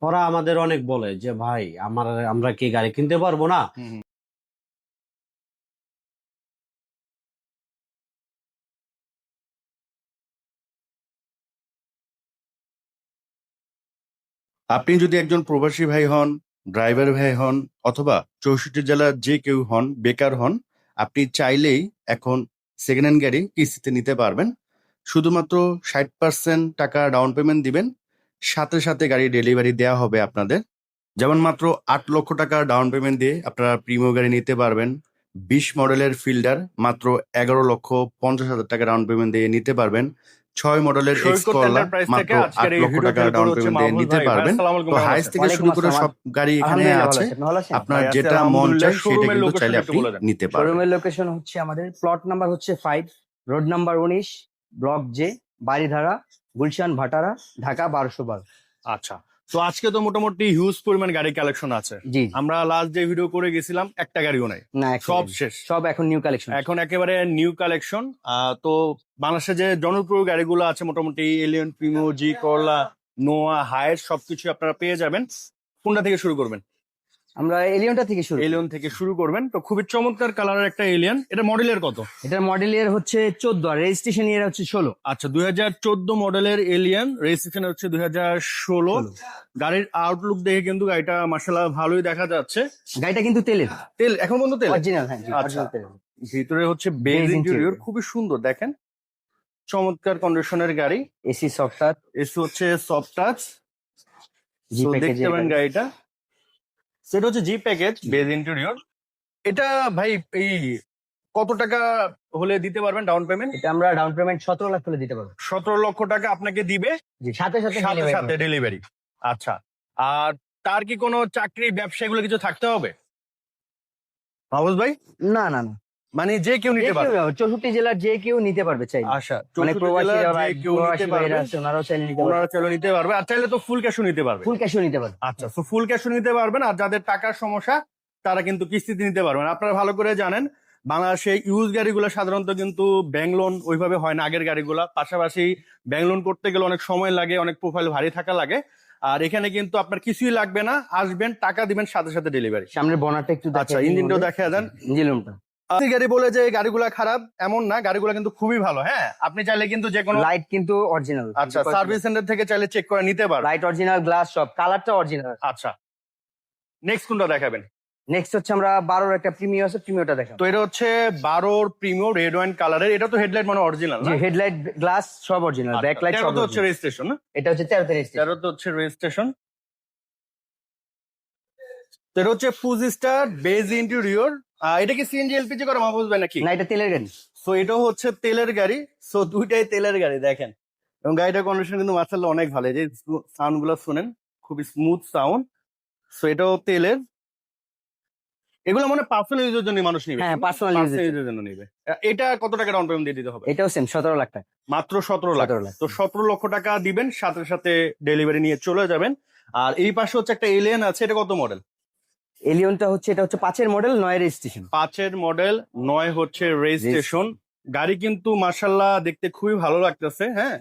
ওরা আমাদের অনেক বলে যে ভাই আমরা কি গাড়ি কিনতে পারবো না। হুম। আপনি যদি একজন প্রবাসী ভাই হন, ড্রাইভার ভাই হন, অথবা 64 জেলার যে কেউ হন, বেকার হন, আপনি চাইলেই এখন সেকেন্ড হ্যান্ড গাড়ি কিস্তিতে নিতে পারবেন। শুধুমাত্র 60% টাকা ডাউন পেমেন্ট দিবেন, সাথে সাথে গাড়ি ডেলিভারি দেওয়া হবে আপনাদের। যেমন মাত্র 8 লক্ষ টাকা ডাউন পেমেন্ট দিয়ে আপনারা প্রিমিয় গাড়ি নিতে পারবেন। 20 মডেলের ফিল্ডার মাত্র 11,50,000 টাকা ডাউন পেমেন্ট দিয়ে নিতে পারবেন। 6 মডেলের এক্স সৈকত করলা এন্টারপ্রাইজ মাত্র থেকে আজকের 8 এই লক্ষ ভিডিও টাকা তৈরি ডাউন করে হচ্ছে পেমেন্ট দিয়ে মাহবুব নিতে ভাই। ভাই পারবেন। আসসালামু আলাইকুম, তো ভালো হাইস আছেন? থেকে ওয়ালাইকুম শুরু করে আসসালাম। সব গাড়ি এখানে আলহামদুলিল্লাহ ভালো আছে। আছি। আপনি ভালো আছেন? আপনার ভাই আজকে যেটা মন আলহামদুলিল্লাহ চায় সেটা শোরুমের কিন্তু চাইলে লোকেশনটা একটু আপনি বলে দেন। নিতে পারবেন। শোরুমের লোকেশন হচ্ছে আমাদের প্লট নাম্বার হচ্ছে 5, road number 19, block J, Baridhara, Gulshan, ভাটারা, ঢাকা 1212। আচ্ছা, তো আজকে তো মোটামুটি হিউজ পরিমাণ গাড়ি কালেকশন আছে। জি। আমরা লাস্ট যে ভিডিও করে গেছিলাম একটা গাড়িও নাই, না সব actually, শেষ। সব এখন নিউ কালেকশন। এখন একেবারে নিউ কালেকশন। তো বাংলাদেশে যে জনপ্রিয় গাড়িগুলো আছে মোটামুটি এলিয়ন, প্রিমো, জি করলা, নোয়া, হায়ার সবকিছু আপনারা পেয়ে যাবেন। কোনটা থেকে শুরু করবেন? আমরা এলিয়নটা থেকে শুরু করি। এলিয়ন থেকে শুরু করবেন। তো খুবই চমৎকার কালারের একটা এলিয়ন। এটা মডেলের কত? এটার মডেল ইয়ার হচ্ছে 14 আর রেজিস্ট্রেশন ইয়ার হচ্ছে 16। আচ্ছা, 2014 মডেলের এলিয়ন, রেজিস্ট্রেশন হচ্ছে 2016। গাড়ির আউটলুক দেখে কিন্তু গাড়িটা মার্শাল্লাহ ভালোই দেখা যাচ্ছে। গাড়িটা কিন্তু তেলের, তেল এখন পর্যন্ত তেল? অরিজিনাল। হ্যাঁ জি, আচ্ছা। অরিজিনাল তেল। ভিতরে হচ্ছে বেজ Base ইন্টেরিয়র, interior। খুবই সুন্দর দেখেন, চমৎকার কন্ডিশনের গাড়ি। এসি সফটওয়্যার, এসি হচ্ছে সফট টাচ। জি তো প্যাকেজ। দেখতে পারেন গাড়িটা, সেটা হচ্ছে জি প্যাকেজ, বেজ ইন্টেরিয়র। এটা ভাই এই কত টাকা হলে দিতে পারবেন ডাউন পেমেন্ট? এটা আমরা ডাউন পেমেন্ট 17 লাখ করে দিতে পারবো। 17 লক্ষ টাকা আপনাকে দিবে, জি, সাথে সাথে সাথে delivery সাথে হবে। ডেলিভারি। আচ্ছা, আর তার কি কোনো চাকরি ব্যবসা এগুলো কিছু থাকতে হবে মাহবুব ভাই? না না না, মানে যে কেউ যে নিতে কেউ, পারবে? 64 জেলার যে কেউ নিতে পারবে চাইলে। আচ্ছা, অনেক 64 প্রবাসী জেলার যারা যে কেউ নিতে প্রবাসী পারবে, ভাইরা আছে ওনারাও চাইলে নিতে পারবে। ওনারা চাইলে নিতে পারবে, আর চাইলে তো ফুল ক্যাশও নিতে পারবে। ফুল ক্যাশও নিতে পারবে। আচ্ছা, তো ফুল ক্যাশও নিতে পারবেন। আর যাদের টাকার সমস্যা তারা কিন্তু কিস্তিতে নিতে পারবেন। আপনারা ভালো করে জানেন বাংলাদেশে ইউজ গাড়িগুলো সাধারণত কিন্তু ব্যাংক লোন ওইভাবে হয় না আগের গাড়িগুলা। পাশাপাশি ব্যাংক লোন করতে গেলে অনেক সময় লাগে, অনেক প্রোফাইল ভারী থাকা লাগে। আর এখানে কিন্তু আপনার কিছুই লাগবে না, আসবেন টাকা দিবেন, সাথে সাথে ডেলিভারি। সামনের বনারটা একটু আচ্ছা, ইঞ্জিনটাও দেখা দেন। ইঞ্জিন রুমটা গাড়ি বলে যে গাড়িগুলা খারাপ এমন না, গাড়িগুলা কিন্তু খুবই ভালো। হ্যাঁ, আপনি চাইলে কিন্তু যে কোনো, লাইট কিন্তু অরিজিনাল। আচ্ছা, সার্ভিস সেন্টার থেকে চাইলে চেক করে নিতে পারবেন। লাইট অরিজিনাল, গ্লাস সব, কালারটা অরিজিনাল। আচ্ছা, নেক্সট কোনটা দেখাবেন? নেক্সট হচ্ছে আমরা 12 একটা প্রিমিয়াম আছে, প্রিমিয়ামটা দেখাবো। তো এটা হচ্ছে 12 প্রিমিয়াম রেড ওয়াইন কালারের। এটা তো হেডলাইট মানে অরিজিনাল জি, না? হেডলাইট, গ্লাস সব অরিজিনাল, ব্যাক লাইট সব তো হচ্ছে original। রেজিস্ট্রেশন না? এটা হচ্ছে 13 তে রেজিস্ট্রেশন। 13 তো হচ্ছে রেজিস্ট্রেশন। তো এটা হচ্ছে ফুজ স্টার বেজ ইন্টেরিয়র। এটা কি সিএনজি এলপিজি করা মাহবুব ভাই নাকি? না, এটা তেলের গাড়ি। সো এটাও হচ্ছে তেলের গাড়ি। সো দুইটাই তেলের গাড়ি দেখেন, এবং গাড়িটার কন্ডিশন কিন্তু মার্শাল্লাহ অনেক ভালো। এই যে সাউন্ড গুলো শুনেন, খুবই স্মুথ সাউন্ড। সো এটাও তেলের। এগুলো মানে পার্সোনাল ইউজের জন্য মানুষ নিবে। হ্যাঁ, পার্সোনাল পার্সোনাল ইউজের জন্য নিবে। এটা কত টাকা ডাউন পেমেন্ট দিয়ে দিতে হবে? এটাও সেম 17 লাখ টাকা। মাত্র 17 লাখ। 17 লাখ। তো 17 লক্ষ টাকা দিবেন, সাথে সাথে ডেলিভারি নিয়ে চলে যাবেন। আর এই পাশে হচ্ছে একটা এলিয়ান আছে, এটা কত মডেল? এলিয়নটা হচ্ছে, এটা হচ্ছে 5 এর মডেল, 9 রেজিস্ট্রেশন। 5 মডেল, 9 হচ্ছে রেজিস্ট্রেশন। গাড়ি কিন্তু মাশাল্লাহ দেখতে খুবই ভালো লাগতেছে। হ্যাঁ,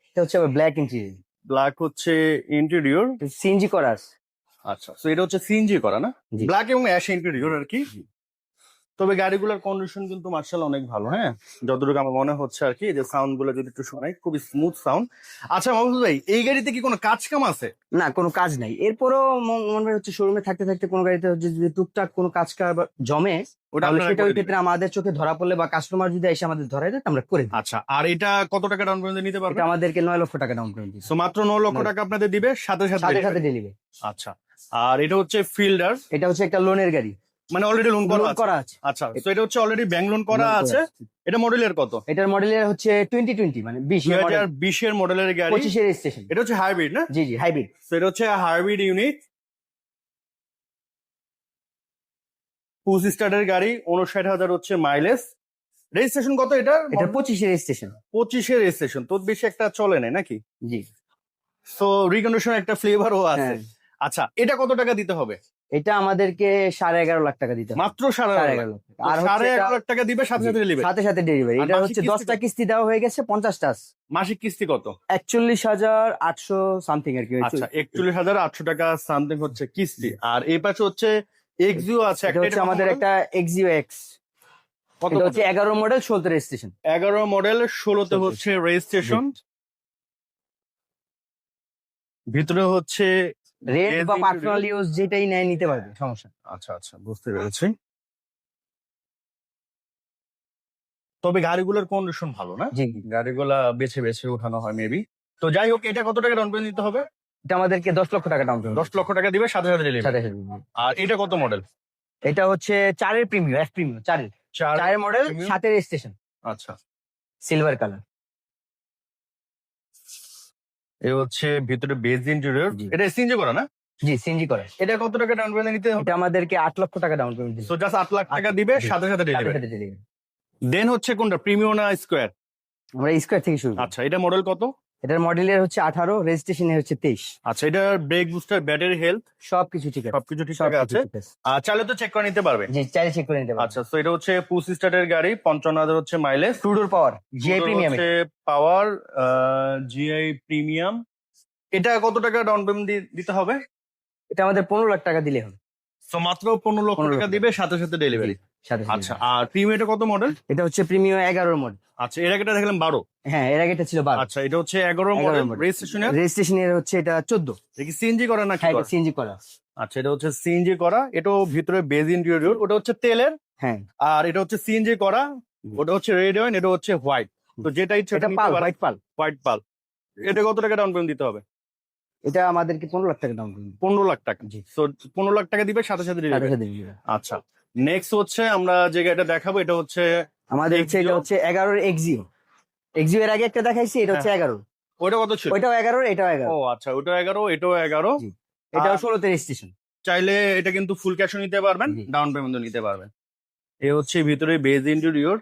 এটা হচ্ছে আবার ব্ল্যাক ইন্টেরিয়র, ব্ল্যাক হচ্ছে ইন্টেরিয়র। সিএনজি করা আছে। আচ্ছা, তো এটা হচ্ছে সিএনজি করা না? জি। ব্ল্যাক এবং অ্যাশ ইন্টেরিয়র আর কি। তবে গাড়িগুলোর কন্ডিশন কিন্তু মার্শাল্লাহ অনেক ভালো। হ্যাঁ, যতটুকু আমার মনে হচ্ছে আর কি, যে সাউন্ড গুলো যদি একটু শোনাই, খুবই স্মুথ সাউন্ড। আচ্ছা মাহমুদ ভাই, এই গাড়িতে কি কোনো কাজ কাম আছে? না, কোনো কাজ নাই। এরপরও মনে হয় হচ্ছে শোরুমে থাকতে থাকতে কোনো গাড়িতে হচ্ছে যদি টুকটাক কোনো কাজ জমে, ওটা তাহলে আপনারা সেটা করে ওই ক্ষেত্রে দিবেন। আমাদের চোখে ধরা পড়লে বা কাস্টমার যদি এসে আমাদের ধরাই দেয়, আমরা করে দিই। আচ্ছা, আর এটা কত টাকা ডাউন পেমেন্ট নিতে পারবেন? এটা আমাদেরকে 9 লক্ষ টাকা ডাউন পেমেন্ট দিচ্ছে, সো মাত্র 9 লক্ষ টাকা আপনাদের দিবে, সাথে সাথে সাথে সাথে delivery। ডেলিভারি। আচ্ছা, আর এটা হচ্ছে ফিল্ডার, এটা হচ্ছে একটা লোনের গাড়ি, মানে অলরেডি লোন লোন করা করা আছে। আচ্ছা, তো এটা হচ্ছে অলরেডি ব্যাংক লোন করা Loan করা আছে। এটা মডেলের কত? এটার মডেলের হচ্ছে 2020, মানে 20 মডেল, 2020 মডেলের গাড়ি। 25 এর রেজিস্ট্রেশন। এটা হচ্ছে হাইব্রিড না? জি জি, হাইব্রিড। তো এটা হচ্ছে হাইব্রিড ইউনিট, পুশ স্টার্টের গাড়ি, 59,000 হচ্ছে মাইলেজ। রেজিস্ট্রেশন কত এটা? এটা 25 এর রেজিস্ট্রেশন। 25 রেজিস্ট্রেশন, তো বেশি একটা চলে নাই নাকি? জি। সো রিকন্ডিশন একটা ফ্লেভারও আছে। হ্যাঁ, আচ্ছা, এটা কত টাকা দিতে হবে? এটা আমাদেরকে 11.5 লাখ টাকা দিতে হবে। মাত্র সাড়ে 11.5 লাখ টাকা। আর সাড়ে হচ্ছে 11 লাখ টাকা দিবে, সাথে সাথে ডেলিভারি। সাথে সাথে ডেলিভারি। আর এটা মাসিক হচ্ছে কিস্তি 10টা কত? কিস্তি দেওয়া হয়ে গেছে, 50টা আছে। মাসিক কিস্তি কত? 41,800 সামথিং আর কি। আচ্ছা, 41,800 টাকা সামথিং হচ্ছে কিস্তি। আর এই পাশে হচ্ছে এক্সিও আছে এটা একটা, হচ্ছে আমাদের একটা এক্সিও এক্স, কত? এটা হচ্ছে 11 মডেল 16 রেজিস্ট্রেশন। 11 মডেল 16তে হচ্ছে রেজিস্ট্রেশন। ভিতরে হচ্ছে রেড বা Amazing পার্সোনাল video। ইউজ যেটাই নেয় নিতে পারবে, সমস্যা নেই। আচ্ছা আচ্ছা, বুঝতে পেরেছি। তবে গাড়িগুলোর কন্ডিশন ভালো না, জি, গাড়িগুলা বেছে বেছে উঠানো হয় মেবি। তো যাই হোক, এটা কত টাকা ডাউন পেমেন্ট দিতে হবে? এটা আমাদেরকে 10 লক্ষ টাকা ডাউন পেমেন্ট। 10 লক্ষ টাকা দিবে, সাথে সাথে ডেলিভারি। সাথে সাথে। আর এটা কত মডেল? এটা হচ্ছে 4 premium, F premium 4 model premium? 7 registration, আচ্ছা, সিলভার কালার। এই হচ্ছে ভিতরে বেজ ইন্টেরিয়র। জি। এটা সিএনজি করা না? জি, সিএনজি করা। এটা কত টাকা ডাউন পেমেন্ট নিতে হবে? এটা আমাদেরকে 8 লক্ষ টাকা ডাউন পেমেন্ট দিতে সো হবে। জাস্ট 8 লাখ টাকা দিবে, জি। সাথে সাথে ডেলিভারি। সাথে ডেলিভারি। দেন হচ্ছে কোনটা, প্রিমিয়াম না স্কোয়ার? আমরা স্কোয়ার থেকে শুরু করি। আচ্ছা, এটা মডেল কত? এটার মডেলের হচ্ছে 18, রেজিস্ট্রেশনের হচ্ছে 23। আচ্ছা, এটা ব্রেক বুস্টার, ব্যাটারি হেলথ সবকিছু ঠিক আছে, সবকিছু ঠিকঠাক সবকিছু আছে। ঠিক আছে। আর চাইলে তো চেক করে নিতে পারবে। জি, চাইলে চেক করে নিতে পারবেন। আচ্ছা, তো এটা হচ্ছে পুশ স্টার্টের গাড়ি, 55,000 হচ্ছে মাইলেজ। টু ডোর পাওয়ার, জিআই প্রিমিয়াম। হচ্ছে পাওয়ার জিআই প্রিমিয়াম। এটা কত টাকা ডাউন পেমেন্ট দিতে হবে? এটা আমাদের 15 লাখ টাকা দিলে হবে। তো মাত্র 15 লক্ষ 15 টাকা লক্ষ দিবে, সাথে সাথে ডেলিভারি। সাথে সাথে। আচ্ছা, আর প্রিমিয়ামটা কত মডেল? এটা হচ্ছে প্রিমিয়াম 11 মডেল। আচ্ছা, এর আগেটা দেখলাম 12। হ্যাঁ, এর আগে এটা ছিল 12। আচ্ছা, এটা হচ্ছে 11 মডেল 11 মডেল। রেজিস্ট্রেশনের। রেজিস্ট্রেশনের হচ্ছে এটা 14। এটা কি সিএনজি করা নাকি? হ্যাঁ, করা? এটা সিএনজি করা। আচ্ছা, এটা হচ্ছে সিএনজি করা। এটাও ভিতরে বেজ ইন্টেরিয়র, ওটা হচ্ছে তেলের। হ্যাঁ, আর এটা হচ্ছে সিএনজি করা, ওটা হচ্ছে রেড ওয়াইন, এটা হচ্ছে হোয়াইট। তো যেটা ইচ্ছে এটা পাল, হোয়াইট পাল। হোয়াইট পাল। এটা কত টাকা ডাউন পেমেন্ট দিতে হবে? এটা আমাদেরকে 15 লাখ টাকা ডাউন পেমেন্ট। 15 লাখ টাকা। জি। তো 15 লাখ টাকা দিবে, সাথে সাথে সাথে ডেলিভারি। সাথে delivery। আচ্ছা, নেক্সট হচ্ছে আমরা যে গাড়িটা দেখাবো, এটা হচ্ছে আমাদের হচ্ছে এটা Exio? হচ্ছে 11 এক্সিও। এক্সিও এর আগে একটা দেখাইছি, এটা হচ্ছে 11। ওইটা কত ছিল? ওইটাও 11, এটাও 11। ও আচ্ছা, ওটা 11, এটাও 11। জি। এটাও আর 16 তে রেজিস্ট্রেশন। চাইলে এটা কিন্তু ফুল ক্যাশও নিতে পারবেন, জি। ডাউন পেমেন্টও নিতে পারবেন। এ হচ্ছে ভিতরে বেজ ইন্টেরিয়র।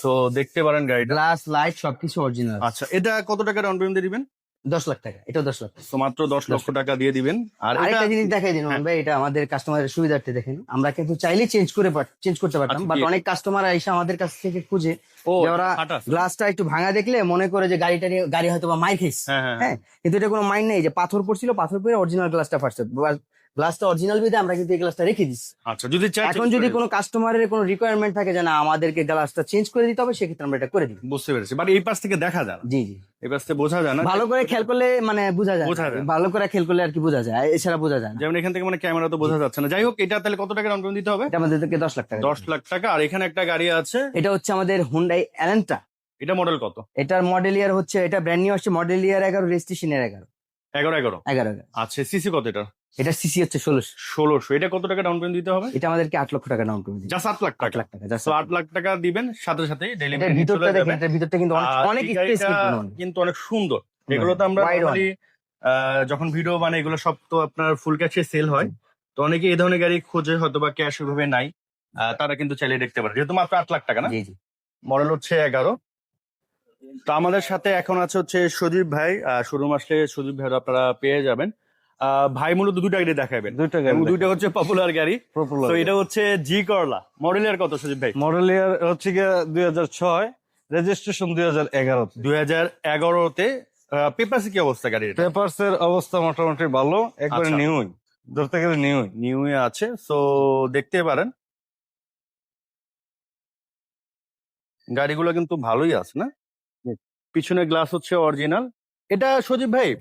সো দেখতে পারেন গাড়িটা। গ্লাস, লাইট সবকিছু অরিজিনাল। আচ্ছা, এটা কত টাকা ডাউন পেমেন্ট দিবেন? 10 লাখ টাকা, এটাও 10 লাখ। তো মাত্র 10 লক্ষ টাকা দিয়ে দিবেন। আর এটা আরেকটা জিনিস দেখাই দিন হ্যাঁ। ভাই, এটা আমাদের কাস্টমারের সুবিধার্থে দেখেন, আমরা কিন্তু চাইলে চেঞ্জ করতে পারতাম, আচ্ছা, বাট কি? অনেক কাস্টমার এসে আমাদের কাছ থেকে খুঁজে ও যে ওরা ফাটা। গ্লাসটা একটু ভাঙা দেখলে মনে করে যে গাড়ি হয়তো বা মাইর খেয়েছে। হ্যাঁ হ্যাঁ হ্যাঁ, কিন্তু এটা কোনো মাইন নেই, যে পাথর পড়ছিল, পাথর পড়ে অরিজিনাল গ্লাসটা ফাটছে। গ্লাসটা অরিজিনাল বিধে আমরা কিন্তু এই গ্লাসটা রেখে দিচ্ছি। আচ্ছা, যদি চাই এখন যদি কোনো কাস্টমারের কোনো রিকোয়ারমেন্ট থাকে যে না আমাদেরকে গ্লাসটা চেঞ্জ করে দিতে হবে, সেক্ষেত্রে আমরা এটা করে দিই। বুঝতে পেরেছি, বাট এই পাশ থেকে দেখা যায় না, জি জি, এই পাশ থেকে বোঝা যায় না। ভালো করে খেয়াল করলে মানে বোঝা যায়, বোঝা যায়। ভালো করে খেয়াল করলে আর কি বোঝা যায়, এছাড়া বোঝা যায় না। যেমন এখান থেকে মানে ক্যামেরা তো বোঝা যাচ্ছে না। যাই হোক, এটা তাহলে কত টাকা ডাউন পেমেন্ট দিতে হবে? এটা আমাদেরকে 10 লাখ টাকা। 10 লাখ টাকা। আর এখানে একটা গাড়ি আছে, এটা হচ্ছে আমাদের হুন্ডাই এলান্টা। এটা মডেল কত? এটার মডেল ইয়ার হচ্ছে, এটা ব্র্যান্ড নিউ আসছে, মডেল ইয়ার 11, রেজিস্ট্রেশনের 11। 11। আচ্ছা, সিসি কত এটা? এটা সিসি হচ্ছে 1600। 1600। এটা কত টাকা ডাউন পেমেন্ট দিতে হবে? এটা আমাদেরকে 8 লক্ষ টাকা ডাউন পেমেন্ট। জাস্ট 8 লাখ 8 টাকা। লাখ টাকা just। তো 8 লাখ টাকা দিবেন, সাথে সাথে এটার ডেলিভারি ভিতরটা চলে দেখেন, যাবে। এটার ভিতরটা কিন্তু অনেক এই স্পেস গাড়িটা কিন্তু অনেক সুন্দর। এগুলো তো আমরা Wide one। নরমালি যখন ভিডিও বানাই, এগুলো সব তো আপনার ফুল ক্যাশে সেল হয়। তো অনেকে এই ধরনের গাড়ি খোঁজে, হয়তো বা ক্যাশ ওইভাবে নাই, তারা কিন্তু চাইলে দেখতে পারে, যেহেতু মাত্র 8 লাখ টাকা না। জি জি। মডেল হচ্ছে 11। তো আমাদের সাথে এখন আছে হচ্ছে সজীব ভাই। শোরুম আসলে সজীব ভাই আপনারা পেয়ে যাবেন। ভাই মূলত দুটো গাড়ি দেখাবেন, দুইটা এবং গাড়ি দুইটা হচ্ছে পপুলার গাড়ি। পপুলার তো এটা হচ্ছে জি করলা, মডেলের কত সজীব ভাই? মডেল ইয়ার হচ্ছে গিয়ে 2006, রেজিস্ট্রেশন 2011। 2011-তে পেপারস কি অবস্থা গাড়ির? পেপারস এর অবস্থা মোটামুটি ভালো, একবারে আচ্ছা। নিউই, ধরতে গেলে নিউই। নিউ আছে, সো দেখতে পারেন গাড়িগুলো কিন্তু ভালোই আছে না। পিছনে গ্লাস হচ্ছে অরিজিনাল। এটা সজীব ভাই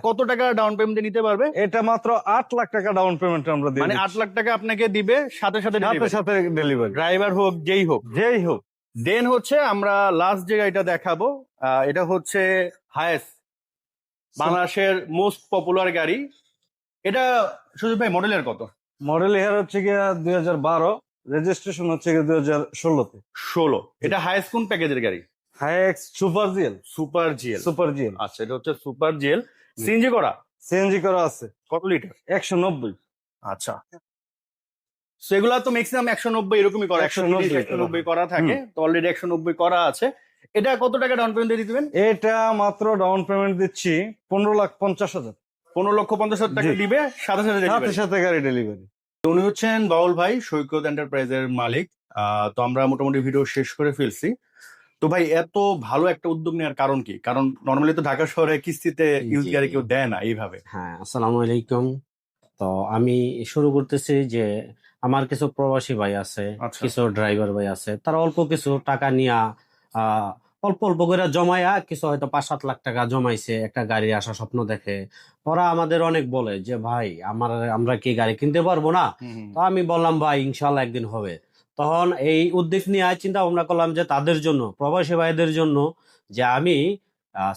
কত টাকা ডাউন পেমেন্ট নিতে পারবে? এটা মাত্র 8 লাখ টাকা ডাউন পেমেন্ট আমরা দিই, মানে 8 লাখ টাকা আপনাকে দিবে, সাথে সাথে সাথে সাথে ডেলিভারি, ড্রাইভার হোক যেই হোক। যেই হোক। দেন হচ্ছে আমরা লাস্ট যে গাড়িটা দেখাবো, এটা হচ্ছে হায়েস, বাংলাদেশের মোস্ট পপুলার গাড়ি। এটা সজীব ভাই মডেলের কত? মডেল ইয়ার হচ্ছে গিয়ে 2012, রেজিস্ট্রেশন হচ্ছে গিয়ে 2016-তে। 16। এটা হায়েস কোন প্যাকেজের গাড়ি? Hiace super GL. Super GL. Super GL, আচ্ছা, এটা হচ্ছে সুপার জিএল, সিএনজি করা। সিএনজি করা আছে, কত লিটার? 190। আচ্ছা, সেগুলা তো ম্যাক্সিমাম 190 এরকমই করা, 190 190 190 করা থাকে। তো অলরেডি 190 করা আছে। এটা কত টাকা ডাউন পেমেন্ট দিয়ে দিবেন? এটা মাত্র ডাউন পেমেন্ট দিচ্ছি 15,50,000। 15,50,000 টাকা জি। দিবে, সাথে সাথে সাথে delivery। সাথে গাড়ি ডেলিভারি। উনি হচ্ছেন বাউল ভাই, সৈকত এন্টারপ্রাইজের মালিক। তো আমরা মোটামুটি ভিডিও শেষ করে ফেলছি। তো ভাই এত ভালো একটা উদ্যোগ নেওয়ার কারণ কি? কারণ নর্মালি তো ঢাকা শহরে কিস্তিতে ইউজ জি, গাড়ি জি। কেউ দেয় না এইভাবে। হ্যাঁ, আসসালামু আলাইকুম। তো আমি শুরু করতেছি যে আমার কিছু প্রবাসী ভাই আছে, আচ্ছা। কিছু ড্রাইভার ভাই আছে, তারা অল্প কিছু টাকা নিয়া অল্প অল্প করে জমায়া কিছু হয়তো 5-7 লাখ টাকা জমাইছে, একটা গাড়ি আসার স্বপ্ন দেখে। ওরা আমাদের অনেক বলে যে ভাই আমরা কি গাড়ি কিনতে পারবো না? তো আমি বললাম ভাই ইনশাল্লাহ একদিন হবে। তখন এই উদ্যোগ নিয়ে চিন্তা ভাবনা করলাম যে তাদের জন্য, প্রবাসী ভাইদের জন্য, যে আমি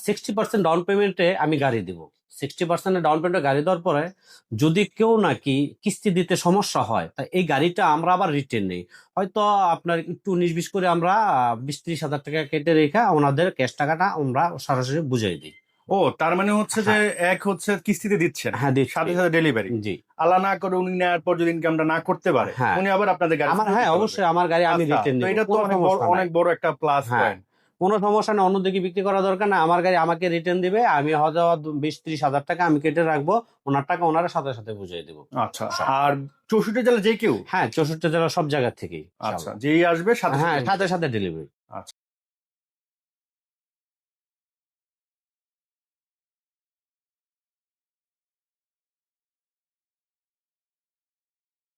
60% ডাউন পেমেন্টে আমি গাড়ি দিব। 60% ডাউন পেমেন্টে গাড়ি দেওয়ার পরে যদি কেউ নাকি কিস্তি দিতে সমস্যা হয়, তা এই গাড়িটা আমরা আবার রিটার্ন নেই। হয়তো আপনার একটু 19-20 করে আমরা 20-30 হাজার টাকা কেটে রেখে ওনাদের ক্যাশ টাকাটা আমরা সরাসরি বুঝাই দিই। ও, তার মানে হচ্ছে যে এক হচ্ছে কিস্তিতে দিচ্ছেন, হ্যাঁ, দিচ্ছি। সাথে সাথে ডেলিভারি। জি। আল্লাহ না করে উনি নেওয়ার পর যদি ইনকামটা না করতে পারে, হ্যাঁ। উনি আবার আপনাদের গাড়ি আমার ফেরত হ্যাঁ দিতে অবশ্যই পারবে। আমার গাড়ি আমি আচ্ছা, রিটার্ন তো নিব, এটা তো কোনো অনেক সমস্যা নাই। অনেক বড় একটা প্লাস হ্যাঁ, পয়েন্ট। কোনো সমস্যা নেই, অন্যদিকে বিক্রি করা দরকার না, আমার গাড়ি আমাকে রিটার্ন দিবে, আমি হয়তো 20-30 হাজার টাকা আমি কেটে রাখবো, ওনার টাকা ওনারা সাথে সাথে বুঝিয়ে দেবো। আচ্ছা, আর 64 জেলা যে কেউ? হ্যাঁ, 64 জেলা সব জায়গা থেকেই। আচ্ছা, যেই আসবে সাথে হ্যাঁ, সাথে। সাথে সাথে ডেলিভারি। আচ্ছা।